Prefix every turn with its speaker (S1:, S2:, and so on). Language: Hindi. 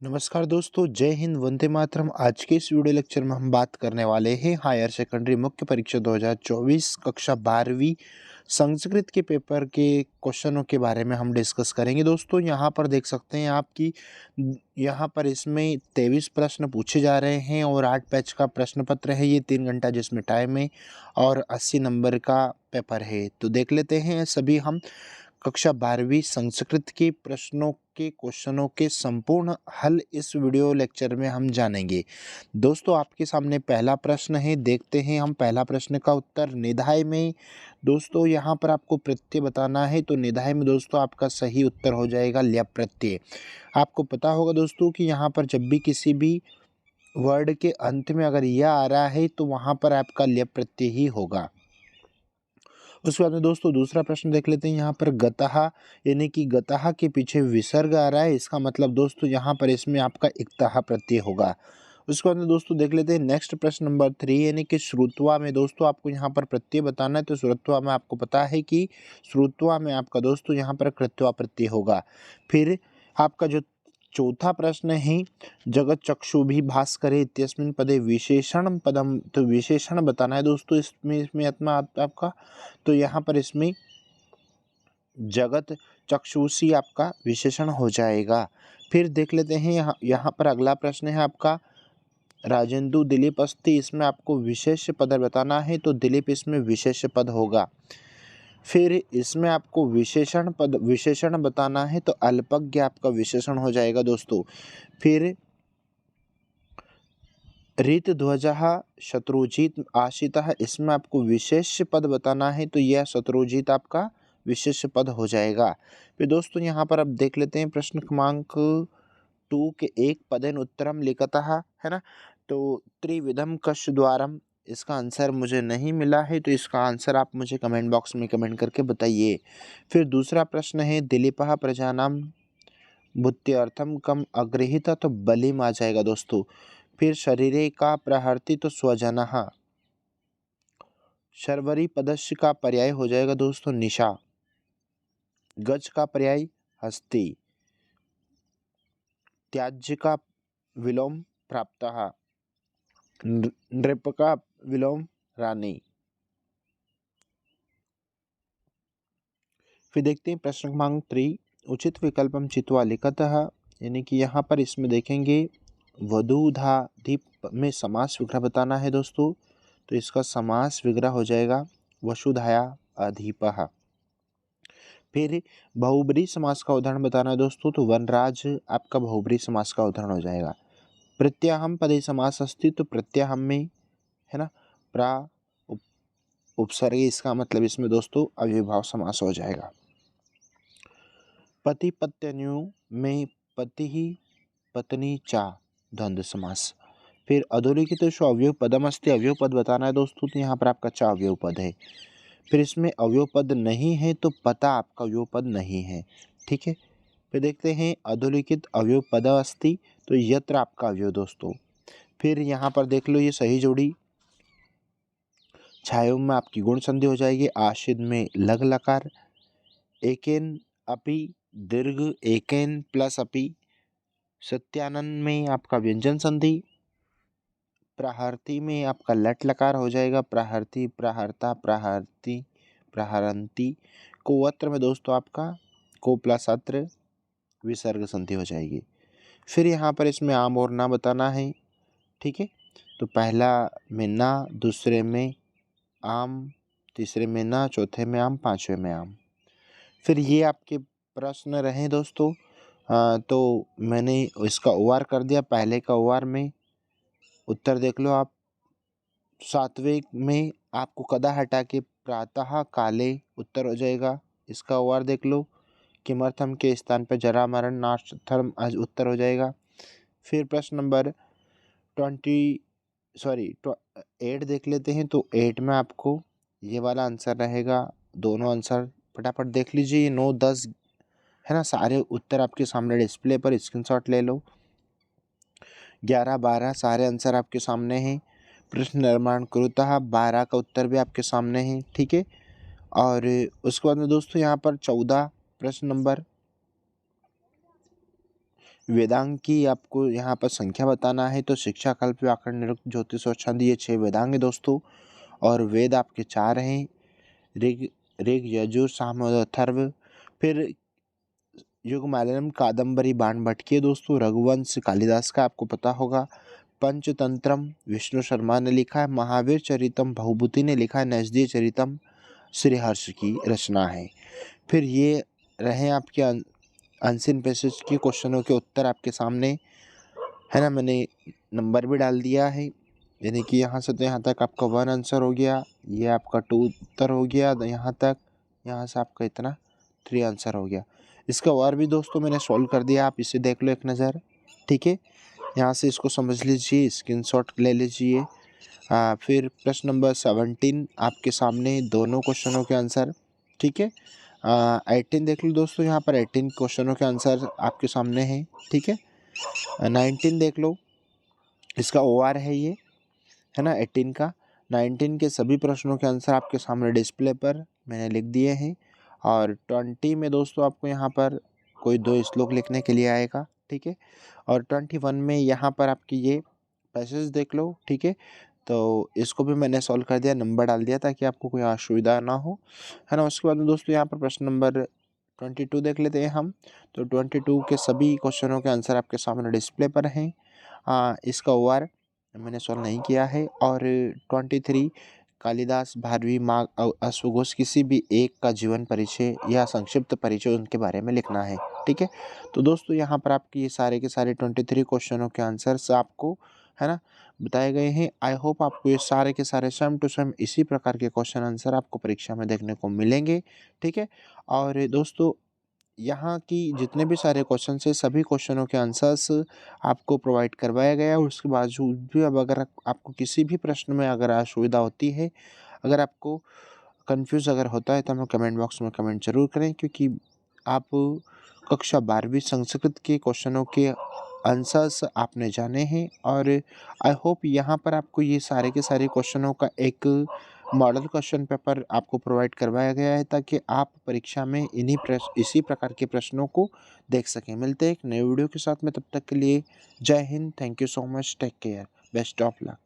S1: नमस्कार दोस्तों, जय हिंद, वंदे मातरम। आज के इस वीडियो लेक्चर में हम बात करने वाले हैं हायर सेकेंडरी मुख्य परीक्षा 2024 कक्षा 12वीं संस्कृत के पेपर के क्वेश्चनों के बारे में हम डिस्कस करेंगे। दोस्तों यहाँ पर देख सकते हैं आपकी यहाँ पर इसमें 23 प्रश्न पूछे जा रहे हैं और 8 पेज का प्रश्न पत्र है। ये 3 घंटा जिसमें टाइम है और 80 नंबर का पेपर है। तो देख लेते हैं सभी हम कक्षा 12वीं संस्कृत के प्रश्नों के क्वेश्चनों के संपूर्ण हल इस वीडियो लेक्चर में हम जानेंगे। दोस्तों आपके सामने पहला प्रश्न है, देखते हैं हम पहला प्रश्न का उत्तर। निधाय में दोस्तों यहाँ पर आपको प्रत्यय बताना है, तो निधाय में दोस्तों आपका सही उत्तर हो जाएगा ल्यप प्रत्यय। आपको पता होगा दोस्तों कि यहाँ पर जब भी किसी भी वर्ड के अंत में अगर यह आ रहा है तो वहाँ पर आपका ल्यप प्रत्यय ही होगा। उसके बाद में दोस्तों दूसरा प्रश्न देख लेते हैं। यहाँ पर गतः यानी कि गतः के पीछे विसर्ग आ रहा है, इसका मतलब दोस्तों यहाँ पर इसमें आपका इक्तः प्रत्यय होगा। उसके बाद में दोस्तों देख लेते हैं नेक्स्ट प्रश्न नंबर 3 यानी कि श्रुत्वा में दोस्तों आपको यहाँ पर प्रत्यय बताना है। तो श्रुत्वा में आपको पता है कि श्रुत्वा में आपका दोस्तों यहाँ पर कृत्वा प्रत्यय होगा। फिर आपका जो चौथा प्रश्न है, जगत चक्षुभिः भास्करे इत्यस्मिन् पदे विशेषण पदम, तो विशेषण बताना है दोस्तों इसमें अपना आपका, तो यहाँ पर इसमें जगत चक्षुषी आपका विशेषण हो जाएगा। फिर देख लेते हैं यहाँ पर अगला प्रश्न है आपका राजेंदु दिलीप अस्ति, इसमें आपको विशेष पद बताना है, तो दिलीप इसमें विशेष पद होगा। फिर इसमें आपको विशेषण बताना है, तो अल्पज्ञ आपका विशेषण हो जाएगा दोस्तों। फिर ऋतध्वजः शत्रुजित आशितः, इसमें आपको विशेष पद बताना है, तो यह शत्रुजित आपका विशेष पद हो जाएगा। फिर दोस्तों यहाँ पर अब देख लेते हैं प्रश्न क्रमांक 2 के एक पदेन उत्तरम लिखतः, है ना। तो त्रिविधम कश द्वारम, इसका आंसर मुझे नहीं मिला है, तो इसका आंसर आप मुझे कमेंट बॉक्स में कमेंट करके बताइए। फिर दूसरा प्रश्न है दिलीपः प्रजानाम बुद्ध्यर्थम कम अगृहीत, तो बलिम आ जाएगा दोस्तों। फिर शरीरे का प्रहर्ति, तो स्वजनः। शर्वरी पदस्य का पर्याय हो जाएगा दोस्तों निशा। गज का पर्याय हस्ती। त्याज्य का विलोम प्राप्तः। नृप का विलोम रानी। फिर देखते हैं प्रश्न क्रमांक 3 उचित विकल्पम चित्वा लिखतः, यानी कि यहाँ पर इसमें देखेंगे वधूधाधिप में समास विग्रह बताना है दोस्तों, तो इसका समास विग्रह हो जाएगा वसुधाया अधिपः। फिर बहुब्रीहि समास का उदाहरण बताना है दोस्तों, तो वनराज आपका बहुब्रीहि समास का उदाहरण हो जाएगा। प्रत्याहम पदे समास अस्ति, तो प्रत्याहम में, है ना, प्रा उपसर्ग, इसका मतलब इसमें दोस्तों अव्ययभाव समास हो जाएगा। पति पत्न्यु में पति ही पत्नी चा द्वंद्व समास। फिर अधोलिखित अवयव पदम अस्ति, अवयव पद बताना है दोस्तों, तो यहाँ पर आपका चा अवयव पद है। फिर इसमें अवयव पद नहीं है, तो पता आपका अवयव पद नहीं है, ठीक है। फिर देखते हैं अधोलिखित अवयव पद अस्ति, तो यत्र आपका अवयव दोस्तों। फिर यहाँ पर देख लो ये सही जोड़ी। छायो में आपकी गुण संधि हो जाएगी, आशिद में लग लकार, एकेन अपि दीर्घ एकेन प्लस अपि, सत्यानंद में आपका व्यंजन संधि, प्राहर्ति में आपका लट लकार हो जाएगा, प्राहर्ति प्राहर्ता प्राहर्ति प्राहरंती, कोवत्र में दोस्तों आपका को प्लस अत्र विसर्ग संधि हो जाएगी। फिर यहाँ पर इसमें आम और ना बताना है, ठीक है। तो पहला में ना, दूसरे में आम, तीसरे में ना, चौथे में आम, पांचवें में आम। फिर ये आपके प्रश्न रहे दोस्तों। तो मैंने इसका ओआर कर दिया, पहले का ओआर में उत्तर देख लो आप। सात्विक में आपको कदा हटा के प्रातः काले उत्तर हो जाएगा, इसका ओआर देख लो। किमर्थम के स्थान पर जरा मरण नाशर्थम आज उत्तर हो जाएगा। फिर प्रश्न नंबर 8 देख लेते हैं, तो 8 में आपको ये वाला आंसर रहेगा। दोनों आंसर फटाफट देख लीजिए, 9 10 है ना, सारे उत्तर आपके सामने डिस्प्ले पर स्क्रीनशॉट ले लो। 11 12 सारे आंसर आपके सामने हैं। प्रश्न निर्माण करुतः 12 का उत्तर भी आपके सामने है, ठीक है। और उसके बाद में दोस्तों यहाँ पर 14 प्रश्न नंबर वेदांग की आपको यहाँ पर संख्या बताना है, तो शिक्षा, कल्प, व्याकरण, निरुक्त, ज्योतिष और छंद, ये 6 वेदांग है दोस्तों। और वेद आपके 4 हैं, ऋग ऋग, यजुर, साम और अथर्व। फिर युगमालयम, कादम्बरी, बाणभट्ट है दोस्तों। रघुवंश कालिदास का आपको पता होगा। पंचतंत्रम विष्णु शर्मा ने लिखा है। महावीर चरितम भवभूति ने लिखा है। नैषधीय चरितम श्रीहर्ष की रचना है। फिर ये रहे आपके अनसीन पैसेज के क्वेश्चनों के उत्तर आपके सामने, है ना। मैंने नंबर भी डाल दिया है, यानी कि यहाँ से तो यहाँ तक आपका 1 आंसर हो गया, ये आपका 2 उत्तर हो गया, यहाँ तक, यहाँ से आपका इतना 3 आंसर हो गया। इसका और भी दोस्तों मैंने सॉल्व कर दिया, आप इसे देख लो एक नज़र, ठीक है। यहाँ से इसको समझ लीजिए, स्क्रीनशॉट ले लीजिए। फिर प्रश्न नंबर 17 आपके सामने, दोनों क्वेश्चनों के आंसर, ठीक है। 18 देख लो दोस्तों, यहाँ पर 18 क्वेश्चनों के आंसर आपके सामने हैं, ठीक है। 19 देख लो, इसका OR है ये, है ना। 18 का 19 के सभी प्रश्नों के आंसर आपके सामने डिस्प्ले पर मैंने लिख दिए हैं। और 20 में दोस्तों आपको यहाँ पर कोई 2 श्लोक लिखने के लिए आएगा, ठीक है। और 21 में यहाँ पर आपकी ये पैसेज देख लो, ठीक है। तो इसको भी मैंने सॉल्व कर दिया, नंबर डाल दिया ताकि आपको कोई असुविधा ना हो, है ना। उसके बाद में दोस्तों यहाँ पर प्रश्न नंबर 22 देख लेते हैं हम। तो 22 के सभी क्वेश्चनों के आंसर आपके सामने डिस्प्ले पर हैं। इसका OR मैंने सॉल्व नहीं किया है। और 23 कालिदास, भारवी, माघ, अश्वघोष, किसी भी एक का जीवन परिचय या संक्षिप्त परिचय उनके बारे में लिखना है, ठीक है। तो दोस्तों यहाँ पर आपके ये सारे के सारे 23 क्वेश्चनों के आंसर्स आपको, है ना, बताए गए हैं। आई होप आपको ये सारे के सारे सेम टू सेम इसी प्रकार के क्वेश्चन आंसर आपको परीक्षा में देखने को मिलेंगे, ठीक है। और दोस्तों यहाँ की जितने भी सारे क्वेश्चन है, सभी क्वेश्चनों के आंसर्स आपको प्रोवाइड करवाया गया है। और उसके बावजूद भी अब अगर आपको किसी भी प्रश्न में अगर असुविधा होती है, अगर आपको कंफ्यूज अगर होता है, तो हमें कमेंट बॉक्स में कमेंट जरूर करें, क्योंकि आप कक्षा 12वीं संस्कृत के क्वेश्चनों के आंसर्स आपने जाने हैं। और आई होप यहाँ पर आपको ये सारे के सारे क्वेश्चनों का एक मॉडल क्वेश्चन पेपर आपको प्रोवाइड करवाया गया है, ताकि आप परीक्षा में इसी प्रकार के प्रश्नों को देख सकें। मिलते हैं एक नए वीडियो के साथ में, तब तक के लिए जय Hind, thank you so much, take care, best of luck.